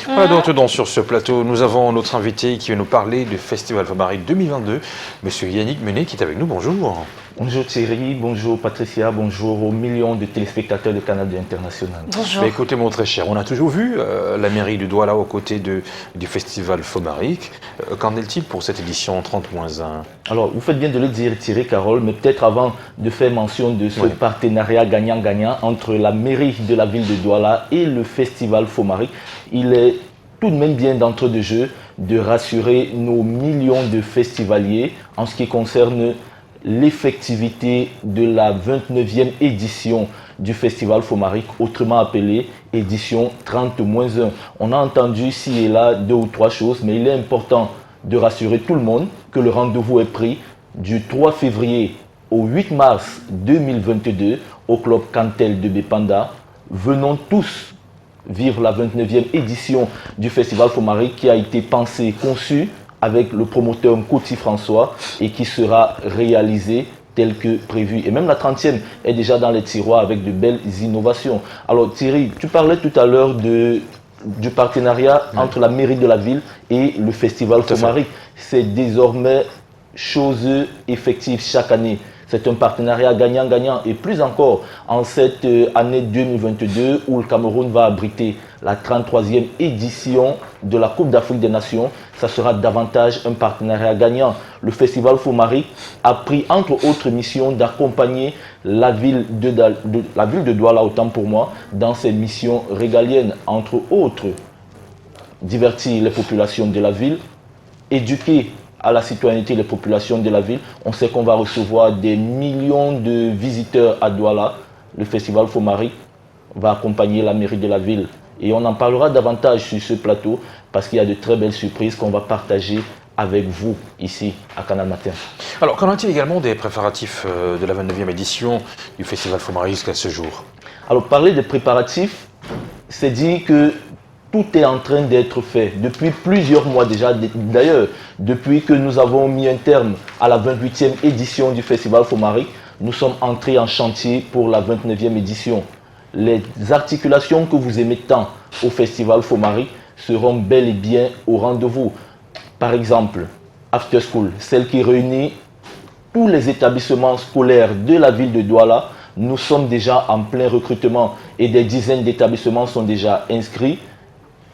Voilà, donc sur ce plateau, nous avons notre invité qui va nous parler du Festival Fomaric 2022, Monsieur Yannick Menet, qui est avec nous. Bonjour. Bonjour Thierry, bonjour Patricia, bonjour aux millions de téléspectateurs de Canada International. Bonjour. Mais écoutez, mon très cher, on a toujours vu la mairie de Douala aux côtés du Festival Fomaric. Qu'en est-il pour cette édition 30-1? Alors, vous faites bien de le dire Thierry, Carole, mais peut-être avant de faire mention de ce partenariat gagnant-gagnant entre la mairie de la ville de Douala et le Festival Fomaric, il est tout de même bien d'entrée de jeu de rassurer nos millions de festivaliers en ce qui concerne l'effectivité de la 29e édition du Festival Fomaric, autrement appelée édition 30-1. On a entendu ici et là 2 ou 3 choses, mais il est important de rassurer tout le monde que le rendez-vous est pris du 3 février au 8 mars 2022 au club Cantel de Bépanda. Venons tous vivre la 29e édition du Festival Fomaric qui a été pensé, conçu avec le promoteur Nkoti François et qui sera réalisé tel que prévu. Et même la 30e est déjà dans les tiroirs avec de belles innovations. Alors Thierry, tu parlais tout à l'heure du partenariat entre la mairie de la ville et le Festival Fomaric. C'est désormais chose effective chaque année. C'est un partenariat gagnant-gagnant et plus encore en cette année 2022 où le Cameroun va abriter la 33e édition de la Coupe d'Afrique des Nations. Ça sera davantage un partenariat gagnant. Le Festival Fomaric a pris entre autres missions d'accompagner la ville de Douala, autant pour moi, dans ses missions régaliennes. Entre autres, divertir les populations de la ville, éduquer à la citoyenneté les populations de la ville. On sait qu'on va recevoir des millions de visiteurs à Douala. Le Festival Fomaric va accompagner la mairie de la ville. Et on en parlera davantage sur ce plateau parce qu'il y a de très belles surprises qu'on va partager avec vous ici à Canal Matin. Alors, qu'en est-il également des préparatifs de la 29e édition du Festival Fomaric jusqu'à ce jour? Alors, parler des préparatifs, c'est dire que tout est en train d'être fait depuis plusieurs mois déjà. D'ailleurs, depuis que nous avons mis un terme à la 28e édition du Festival Fomaric, nous sommes entrés en chantier pour la 29e édition. Les articulations que vous aimez tant au Festival Fomaric seront bel et bien au rendez-vous. Par exemple, After School, celle qui réunit tous les établissements scolaires de la ville de Douala. Nous sommes déjà en plein recrutement et des dizaines d'établissements sont déjà inscrits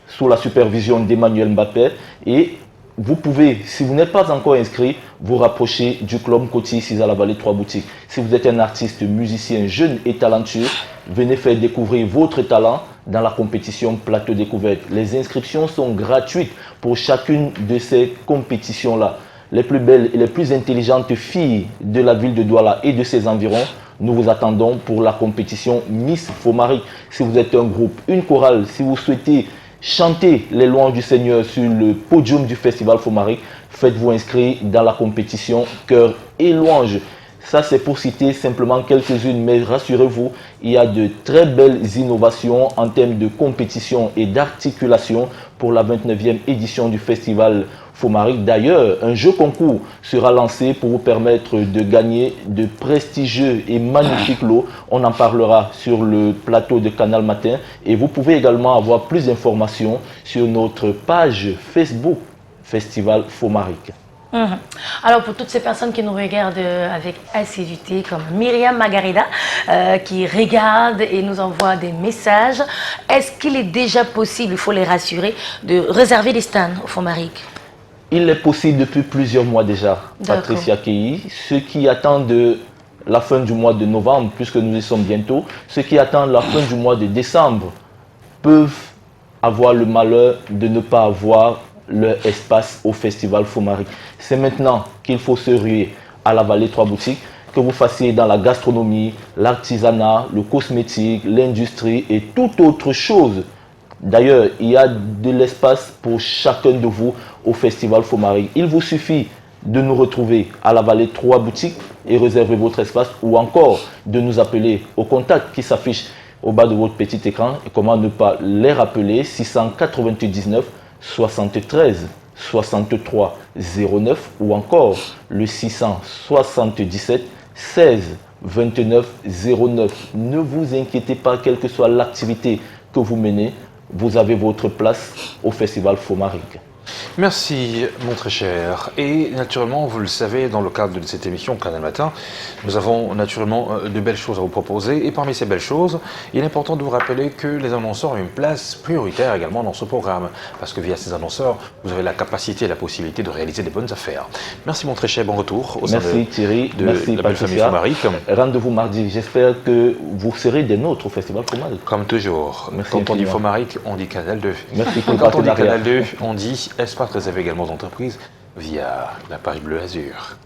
sous la supervision d'Emmanuel Mbappé. Et vous pouvez, si vous n'êtes pas encore inscrit, vous rapprocher du club Nkoti ici à la Vallée 3 boutiques. Si vous êtes un artiste, musicien, jeune et talentueux, venez faire découvrir votre talent dans la compétition Plateau Découverte. Les inscriptions sont gratuites pour chacune de ces compétitions-là. Les plus belles et les plus intelligentes filles de la ville de Douala et de ses environs, nous vous attendons pour la compétition Miss Fomaric. Si vous êtes un groupe, une chorale, si vous souhaitez chanter les louanges du Seigneur sur le podium du Festival Fomaric, faites-vous inscrire dans la compétition Cœur et Louanges. Ça, c'est pour citer simplement quelques-unes, mais rassurez-vous, il y a de très belles innovations en termes de compétition et d'articulation pour la 29e édition du Festival Fomaric. D'ailleurs, un jeu concours sera lancé pour vous permettre de gagner de prestigieux et magnifiques lots. On en parlera sur le plateau de Canal Matin et vous pouvez également avoir plus d'informations sur notre page Facebook Festival Fomaric. Alors pour toutes ces personnes qui nous regardent avec assiduité comme Myriam Margarida qui regarde et nous envoie des messages, est-ce qu'il est déjà possible, il faut les rassurer, de réserver des stands au Fomaric? Il est possible depuis plusieurs mois déjà, Patricia Keyi. Ceux qui attendent la fin du mois de novembre, puisque nous y sommes bientôt, ceux qui attendent la fin du mois de décembre peuvent avoir le malheur de ne pas avoir leur espace au Festival Fomaric. C'est maintenant qu'il faut se ruer à la Vallée 3 boutiques, que vous fassiez dans la gastronomie, l'artisanat, le cosmétique, l'industrie et toute autre chose. D'ailleurs, il y a de l'espace pour chacun de vous au Festival Fomaric. Il vous suffit de nous retrouver à la Vallée 3 boutiques et réserver votre espace ou encore de nous appeler au contact qui s'affiche au bas de votre petit écran. Et comment ne pas les rappeler, 699 73 63 09 ou encore le 677 16 29 09. Ne vous inquiétez pas, quelle que soit l'activité que vous menez, vous avez votre place au Festival Fomaric. Merci, mon très cher. Et naturellement, vous le savez, dans le cadre de cette émission Canal Matin, nous avons naturellement de belles choses à vous proposer. Et parmi ces belles choses, il est important de vous rappeler que les annonceurs ont une place prioritaire également dans ce programme. Parce que via ces annonceurs, vous avez la capacité et la possibilité de réaliser des bonnes affaires. Merci, mon très cher. Bon retour au sein Merci Thierry, de merci la belle famille Patricia. Fomaric. Rendez-vous mardi. J'espère que vous serez des nôtres au Festival Fomaric. Comme toujours, Merci quand on dit infiniment. Fomaric, on dit Canal 2. Merci pour le Quand on dit partenariat. Canal 2, on dit espace réservé également aux entreprises via la page Bleu Azur.